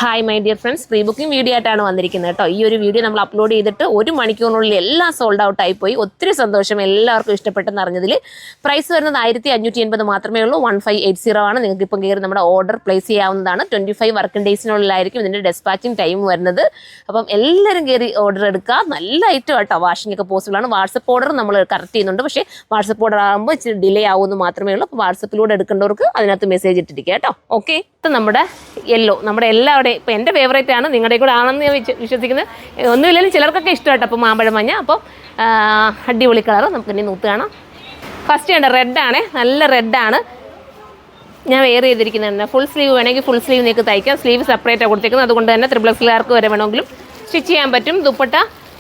Hi my dear friends, pre booking video ആയിട്ടാണ് വന്നിരിക്കുന്നത് കേട്ടോ. ഈ ഒരു വീഡിയോ നമ്മൾ അപ്ലോഡ് ചെയ്തിട്ട് 1 മണിക്കൂറിനുള്ളിൽ എല്ലാം സോൾഡ് ഔട്ട് ആയിപ്പോയി. ഒത്തിരി സന്തോഷം, എല്ലാവർക്കും ഇഷ്ടപ്പെട്ടെന്ന് അറിഞ്ഞതിൽ. പ്രൈസ് വരുന്നത് 1580 മാത്രമേ ഉള്ളൂ. 1580 ആണ്. നിങ്ങൾക്ക് ഇപ്പം കയറി നമ്മുടെ ഓർഡർ പ്ലേസ് ചെയ്യാവുന്നതാണ്. 25 വർക്കിംഗ് ഡേയ്സിനുള്ളിലായിരിക്കും ഇതിൻ്റെ ഡെസ്പാച്ചിങ് ടൈം വരുന്നത്. അപ്പം എല്ലാവരും കയറി ഓർഡർ എടുക്കുക. നല്ല ഐറ്റം കേട്ടോ. വാഷിംഗ് ഒക്കെ പോസിബിൾ ആണ്. വാട്സപ്പ് ഓർഡർ നമ്മൾ കറക്റ്റ് ചെയ്യുന്നുണ്ട്. പക്ഷേ വാട്സപ്പ് ഓർഡർ ആകുമ്പോൾ ഇച്ചിരി ഡിലേ ആവുമെന്ന് മാത്രമേ ഉള്ളൂ. അപ്പോൾ വാട്സപ്പിലൂടെ എടുക്കേണ്ടവർക്ക് അതിനകത്ത് മെസ്സേജ് ഇട്ടിരിക്കുക കേട്ടോ. ഓക്കെ, ഇത് നമ്മുടെ യെല്ലോ, നമ്മുടെ എല്ലാവരുടെയും ഇപ്പോൾ എൻ്റെ ഫേവറേറ്റ് ആണ്, നിങ്ങളുടെ കൂടെ ആണെന്ന് ഞാൻ വിശ്വസിക്കുന്നത്. ഒന്നുമില്ലെങ്കിലും ചിലർക്കൊക്കെ ഇഷ്ടമായിട്ട്. അപ്പോൾ മാമ്പഴം മഞ്ഞ, അപ്പോൾ അടിപൊളി കളർ. നമുക്ക് ഇനി നൂത്ത് കാണാം. ഫസ്റ്റ് കണ്ട റെഡാണ്, നല്ല റെഡാണ്. ഞാൻ വെയർ ചെയ്തിരിക്കുന്നുണ്ട്. ഫുൾ സ്ലീവ് വേണമെങ്കിൽ ഫുൾ സ്ലീവ് നിങ്ങൾക്ക് തയ്ക്കാം. സ്ലീവ് സെപ്പറേറ്റാണ് കൊടുത്തേക്കുന്നത്. അതുകൊണ്ട് തന്നെ ത്രിബിൾസിലാർക്ക് വരെ വേണമെങ്കിലും സ്റ്റിച്ച് ചെയ്യാൻ പറ്റും. ദുപ്പട്ട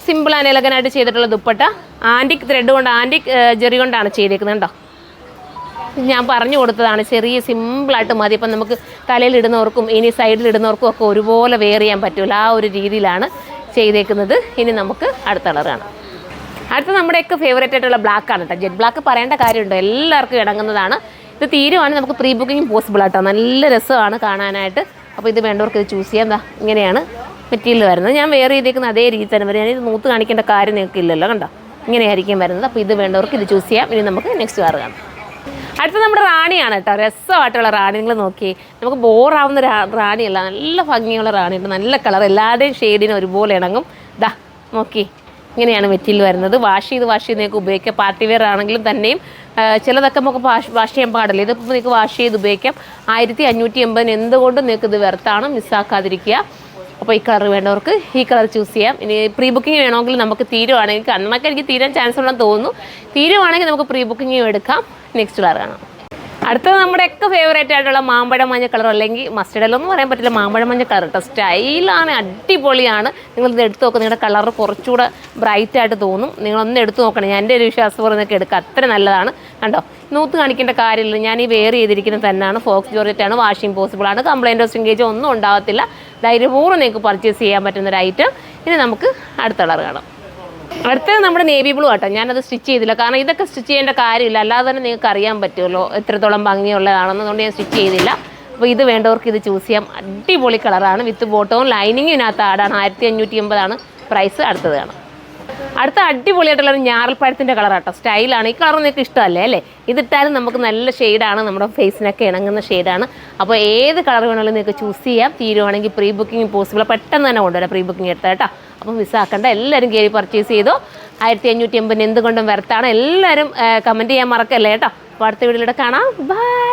സിമ്പിൾ ആൻഡ് എലഗനായിട്ട് ചെയ്തിട്ടുള്ള ദുപ്പട്ട. ആൻറ്റിക് ത്രെഡ് കൊണ്ട്, ആൻറ്റിക് ജെറി കൊണ്ടാണ് ചെയ്തേക്കുന്നത് കേട്ടോ. ഞാൻ പറഞ്ഞു കൊടുത്തതാണ്, ചെറിയ സിമ്പിളായിട്ട് മതി. ഇപ്പം നമുക്ക് തലയിലിടുന്നവർക്കും ഇനി സൈഡിലിടുന്നവർക്കും ഒക്കെ ഒരുപോലെ വെയർ ചെയ്യാൻ പറ്റില്ല. ആ ഒരു രീതിയിലാണ് ചെയ്തേക്കുന്നത്. ഇനി നമുക്ക് അടുത്ത കളർ കാണാം. അടുത്ത നമ്മുടെയൊക്കെ ഫേവറേറ്റ് ആയിട്ടുള്ള ബ്ലാക്കാണ് കേട്ടോ. ജെറ്റ് ബ്ലാക്ക് പറയേണ്ട കാര്യമുണ്ടോ, എല്ലാവർക്കും ഇണങ്ങുന്നതാണ്. ഇത് തീരുവാണെങ്കിൽ നമുക്ക് പ്രീ ബുക്കിംഗ് പോസിബിൾ ആട്ടോ. നല്ല രസമാണ് കാണാനായിട്ട്. അപ്പോൾ ഇത് വേണ്ടവർക്ക് ഇത് ചൂസ് ചെയ്യാം. എന്താ ഇങ്ങനെയാണ് മെറ്റീരിയൽ വരുന്നത്. ഞാൻ വെയർ ചെയ്തേക്കുന്ന അതേ രീതി തന്നെ വരും. ഞാനിത് നൂത്ത് കാണിക്കേണ്ട കാര്യം നിങ്ങൾക്ക് ഇല്ലല്ലോ, കണ്ടോ. ഇങ്ങനെയായിരിക്കും വരുന്നത്. അപ്പോൾ ഇത് വേണ്ടവർക്ക് ഇത് ചൂസ് ചെയ്യാം. ഇനി നമുക്ക് നെക്സ്റ്റ് കളർ കാണാം. അടുത്ത നമ്മുടെ റാണിയാണ് കേട്ടോ. രസമായിട്ടുള്ള റാണി. നിങ്ങൾ നോക്കി, നമുക്ക് ബോറാവുന്ന റാണിയല്ല, നല്ല ഭംഗിയുള്ള റാണിയുണ്ട്. നല്ല കളർ, എല്ലാവരുടെയും ഷെയ്ഡിന് ഒരുപോലെ ഇണങ്ങും. ദാ നോക്കി, ഇങ്ങനെയാണ് മെറ്റീരിയൽ വരുന്നത്. വാഷ് ചെയ്ത് നിങ്ങൾക്ക് ഉപയോഗിക്കാം. പാർട്ടി വെയർ ആണെങ്കിലും തന്നെയും ചിലതൊക്കെ നമുക്ക് വാഷ് ചെയ്യാൻ പാടില്ല. ഇതിപ്പോൾ നിങ്ങൾക്ക് വാഷ് ചെയ്ത് ഉപയോഗിക്കാം. 1580 എന്തുകൊണ്ടും നിങ്ങൾക്ക് ഇത് വെർത്താണ്, മിസ്സാക്കാതിരിക്കുക. അപ്പോൾ ഈ കളർ വേണ്ടവർക്ക് ഈ കളർ ചൂസ് ചെയ്യാം. ഇനി പ്രീ ബുക്കിംഗ് വേണമെങ്കിൽ നമുക്ക് തീരുവാണെങ്കിൽ, കണ്ണൊക്കെ എനിക്ക് തീരാൻ ചാൻസ് ഉണ്ടെന്ന് തോന്നുന്നു. തീരുവാണെങ്കിൽ നമുക്ക് പ്രീ ബുക്കിംഗ് എടുക്കാം. നെക്സ്റ്റ് കളർ കാണാം. അടുത്തത് നമ്മുടെയൊക്കെ ഫേവറേറ്റ് ആയിട്ടുള്ള മാമ്പഴം മഞ്ഞ കളർ, അല്ലെങ്കിൽ മസ്റ്റർഡ് യെല്ലോ എന്ന് പറയാൻ പറ്റില്ല, മാമ്പഴം മഞ്ഞ കളർ കേട്ടോ. സ്റ്റൈലാണ്, അടിപൊളിയാണ്. നിങ്ങളിത് എടുത്ത് നോക്കുക, നിങ്ങളുടെ കളർ കുറച്ചുകൂടെ ബ്രൈറ്റായിട്ട് തോന്നും. നിങ്ങളൊന്ന് എടുത്ത് നോക്കണം. ഞാൻ എൻ്റെ ഒരു വിശ്വാസം പറഞ്ഞൊക്കെ എടുക്കുക, അത്ര നല്ലതാണ്. കണ്ടോ, നൂത്ത് കാണിക്കേണ്ട കാര്യമില്ല. ഞാൻ ഈ വെയർ ചെയ്തിരിക്കുന്നത് തന്നെയാണ്. ഫോക്സ് ജോർജറ്റാണ്. വാഷിംഗ് പോസിബിൾ ആണ്. കംപ്ലൈൻറ്റോ സ്ട്രിങ്കേജോ ഒന്നും ഉണ്ടാകത്തില്ല. ധൈര്യപൂർവ്വം നിങ്ങൾക്ക് പർച്ചേസ് ചെയ്യാൻ പറ്റുന്നൊരു ഐറ്റം. ഇനി നമുക്ക് അടുത്ത കളർ കാണാം. അടുത്തത് നമ്മുടെ നേവി ബ്ലൂ ആട്ടോ. ഞാനത് സ്റ്റിച്ച് ചെയ്തില്ല, കാരണം ഇതൊക്കെ സ്റ്റിച്ച് ചെയ്യേണ്ട കാര്യമില്ല. അല്ലാതെ തന്നെ നിങ്ങൾക്ക് അറിയാൻ പറ്റുമല്ലോ എത്രത്തോളം ഭംഗിയുള്ളതാണെന്ന്. അതുകൊണ്ട് ഞാൻ സ്റ്റിച്ച് ചെയ്തില്ല. അപ്പോൾ ഇത് വേണ്ടവർക്ക് ഇത് ചൂസ് ചെയ്യാം. അടിപൊളി കളറാണ്. വിത്ത് ബോട്ടവും ലൈനിങ്ങും ഇതിനകത്ത് ആടാണ്. 1580 പ്രൈസ്. അടുത്തത് കാണാം. അടുത്ത അടിപൊളിയായിട്ടുള്ള ഒരു ഞാറൽപ്പഴത്തിൻ്റെ കളറാട്ടോ. സ്റ്റൈലാണ്. ഈ കളർ നിങ്ങൾക്ക് ഇഷ്ടമല്ലേ അല്ലേ? ഇതിട്ടാലും നമുക്ക് നല്ല ഷെയ്ഡാണ്, നമ്മുടെ ഫേസിനൊക്കെ ഇണങ്ങുന്ന ഷെയ്ഡാണ്. അപ്പോൾ ഏത് കളർ വേണമെങ്കിലും നിങ്ങൾക്ക് ചൂസ് ചെയ്യാം. തീരുവാണെങ്കിൽ പ്രീ ബുക്കിംഗ് പോസിബിൾ. പെട്ടെന്ന് തന്നെ കൊണ്ടുവരാം പ്രീ ബുക്കിംഗ് എടുത്താൽ കേട്ടോ. അപ്പം മിസ്സാക്കണ്ട, എല്ലാവരും കയറി പർച്ചേസ് ചെയ്തോ. 1580 എന്തുകൊണ്ടും വെർത്താണ്. എല്ലാവരും കമൻറ്റ് ചെയ്യാൻ മറക്കല്ലേ കേട്ടോ. അപ്പോൾ അടുത്ത വീഡിയോയിലൂടെ കാണാം. ബൈ.